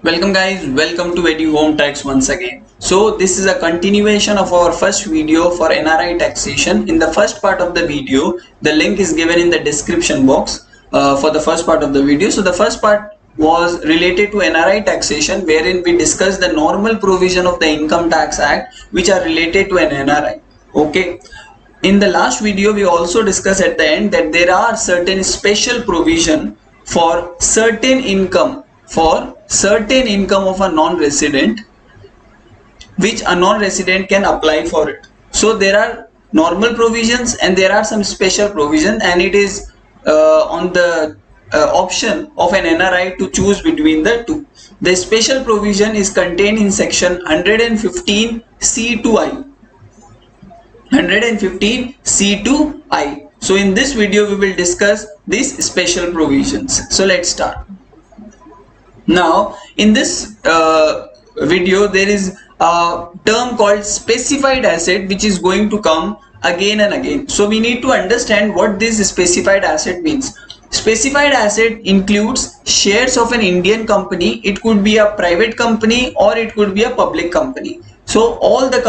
Welcome guys, welcome to Edu Home Tax once again. So this is a continuation of our first video for NRI taxation. In the first part of the video, the link is given in the description box for the first part of the video. So the first part was related to NRI taxation, wherein we discussed the normal provision of the Income Tax Act which are related to an NRI. Okay. In the last video, we also discussed at the end that there are certain special provision for certain income of a non-resident which a non-resident can apply for it. So there are normal provisions and there are some special provision, and it is on the option of an NRI to choose between the two. The special provision is contained in section 115 C2I. 115 C2I. So in this video we will discuss these special provisions. So let's start. Now in this video there is a term called specified asset which is going to come again and again. So we need to understand what this specified asset means. Specified asset includes shares of an Indian company. It could be a private company or it could be a public company. So all the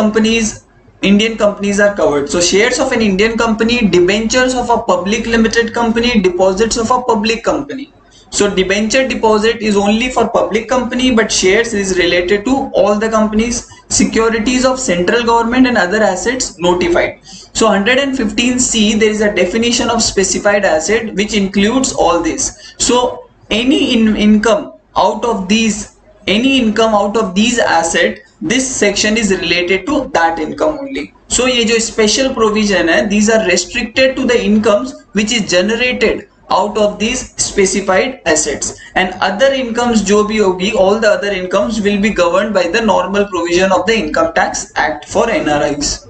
Indian companies are covered. So shares of an Indian company, debentures of a public limited company, deposits of a public company. So debenture deposit is only for public company, but shares is related to all the companies, securities of central government and other assets notified. So 115C, there is a definition of specified asset which includes all this. So any income out of these asset, this section is related to that income only. So ये जो special provision है, these are restricted to the incomes which is generated out of these specified assets, and other incomes जो भी होगी, all the other incomes will be governed by the normal provision of the Income Tax Act for NRIs.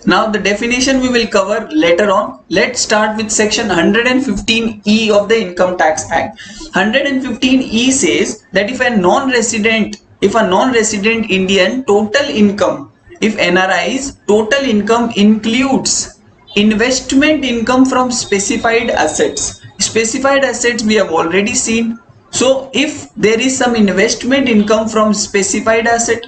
Now the definition we will cover later on. Let's start with section 115E of the Income Tax Act. 115E says that if a non-resident Indian total income, if NRI's total income includes investment income from specified assets. Specified assets we have already seen. So if there is some investment income from specified asset,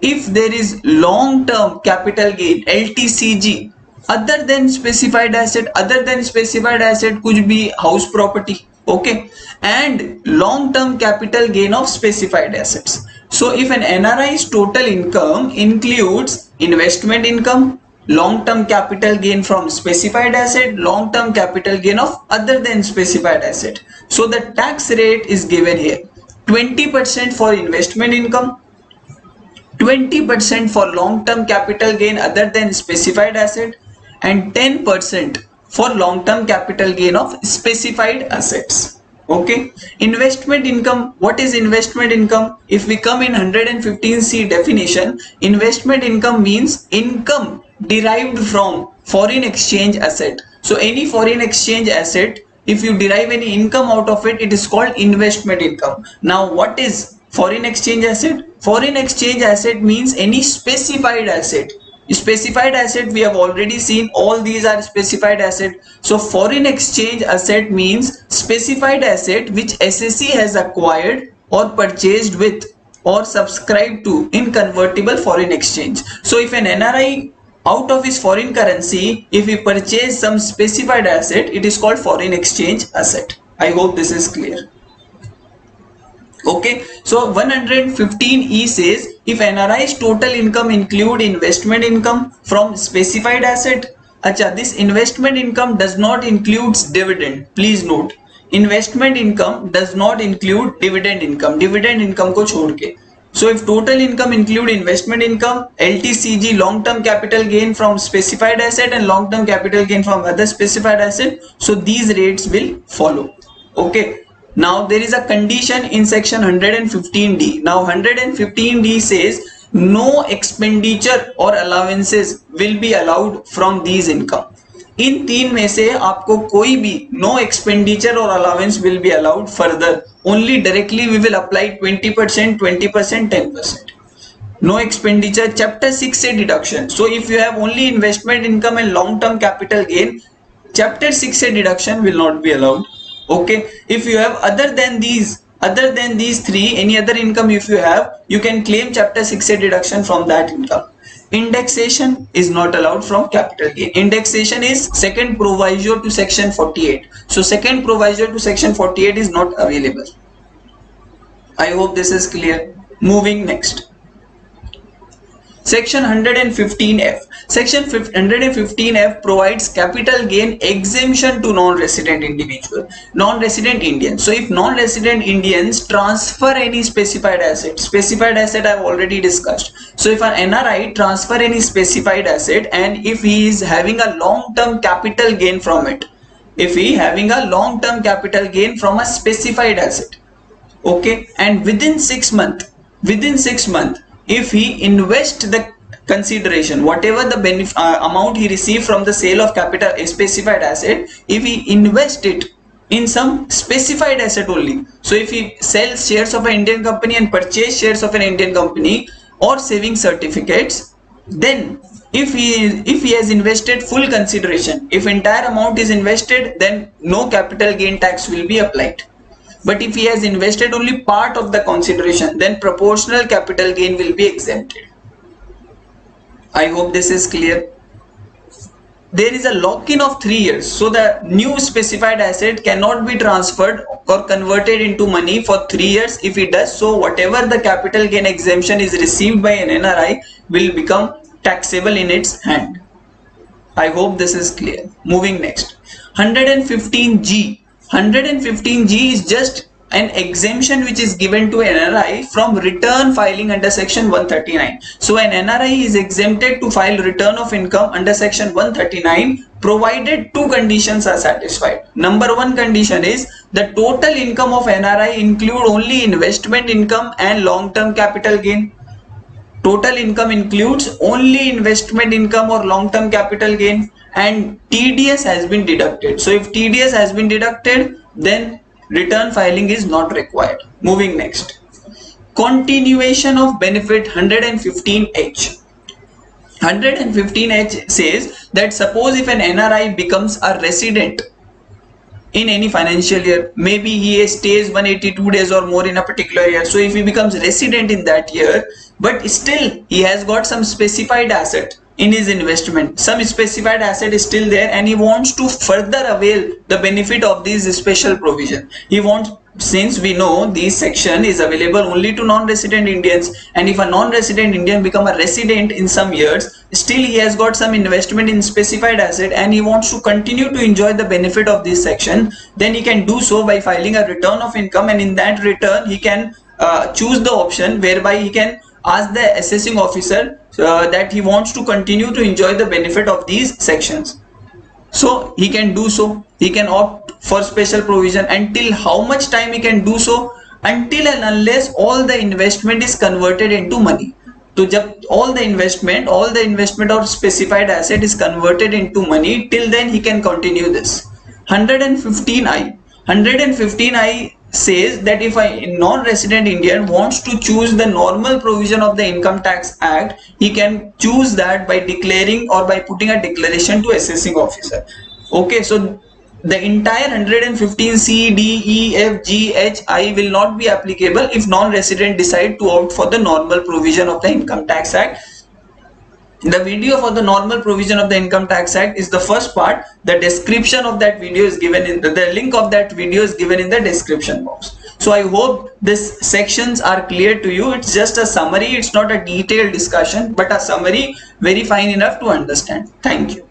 if there is long-term capital gain LTCG other than specified asset could be house property, okay, and long-term capital gain of specified assets. So if an NRI's total income includes investment income, long-term capital gain from specified asset, long-term capital gain of other than specified asset, so the tax rate is given here: 20% for investment income, 20% for long-term capital gain other than specified asset, and 10% for long-term capital gain of specified assets. Okay, investment income. What is investment income? If we come in 115C definition, investment income means income derived from foreign exchange asset. So any foreign exchange asset, if you derive any income out of it, it is called investment income. Now what is foreign exchange asset? Foreign exchange asset means any specified asset. Specified asset we have already seen, all these are specified asset. So foreign exchange asset means specified asset which SSC has acquired or purchased with or subscribed to in convertible foreign exchange. So if an NRI out of his foreign currency, if he purchase some specified asset, it is called foreign exchange asset. I hope this is clear. Okay, so 115E says if NRI's total income include investment income from specified asset, this investment income does not include dividend. Please note, investment income does not include dividend income. Dividend income को छोड़ के. So if total income include investment income, LTCG, long-term capital gain from specified asset, and long-term capital gain from other specified asset, so these rates will follow. Okay. Now there is a condition in section 115D. Now 115D says no expenditure or allowances will be allowed from these income. इन तीन में से आपको कोई भी no expenditure or allowance will be allowed further. Only directly we will apply 20%, 20%, 10%. No expenditure. Chapter 6 से deduction. So if you have only investment income and long-term capital gain, chapter 6 से deduction will not be allowed. Okay, if you have other than these Other than these three, any other income if you have, you can claim chapter 6A deduction from that income. Indexation is not allowed from capital gain. Indexation is second proviso to section 48. So second proviso to section 48 is not available. I hope this is clear. Moving next. Section 115F. Section 115F provides capital gain exemption to non-resident individual, non-resident Indians. So if non-resident Indians transfer any specified asset I've already discussed. So if an NRI transfer any specified asset and if he is having a long-term capital gain from it, if he having a long-term capital gain from a specified asset, okay, and within 6 months, if he invest the consideration, whatever the amount he received from the sale of capital a specified asset, if he invest it in some specified asset only, so if he sells shares of an Indian company and purchase shares of an Indian company or saving certificates, then if he has invested full consideration, if entire amount is invested, then no capital gain tax will be applied. But if he has invested only part of the consideration, then proportional capital gain will be exempted. I hope this is clear. There is a lock-in of 3 years. So the new specified asset cannot be transferred or converted into money for 3 years. If it does so, whatever the capital gain exemption is received by an NRI will become taxable in its hand. I hope this is clear. Moving next. 115G. 115G is just an exemption which is given to NRI from return filing under section 139. So an NRI is exempted to file return of income under section 139 provided two conditions are satisfied. Number one condition is the total income of NRI include only investment income and long-term capital gain. Total income includes only investment income or long-term capital gain, and TDS has been deducted. So if TDS has been deducted, then return filing is not required. Moving next. Continuation of benefit 115H. 115H says that suppose if an NRI becomes a resident in any financial year, maybe he stays 182 days or more in a particular year. So if he becomes resident in that year, but still he has got some specified asset in his investment, some specified asset is still there, and he wants to further avail the benefit of this special provision. He wants, since we know this section is available only to non-resident Indians, and if a non-resident Indian become a resident in some years, still he has got some investment in specified asset and he wants to continue to enjoy the benefit of this section, then he can do so by filing a return of income, and in that return he can choose the option whereby he can ask the assessing officer that he wants to continue to enjoy the benefit of these sections. So he can do so. He can opt for special provision. Until how much time he can do so? Until and unless all the investment is converted into money. So jab all the investment or specified asset is converted into money, till then he can continue this. 115I says that if a non-resident Indian wants to choose the normal provision of the Income Tax Act, he can choose that by declaring or by putting a declaration to assessing officer. Okay, so the entire 115C, D, E, F, G, H, I will not be applicable if non-resident decide to opt for the normal provision of the Income Tax Act. The video for the normal provision of the Income Tax Act is the first part. The description of that video is given in the link of that video is given in the description box. So I hope these sections are clear to you. It's just a summary. It's not a detailed discussion, but a summary very fine enough to understand. Thank you.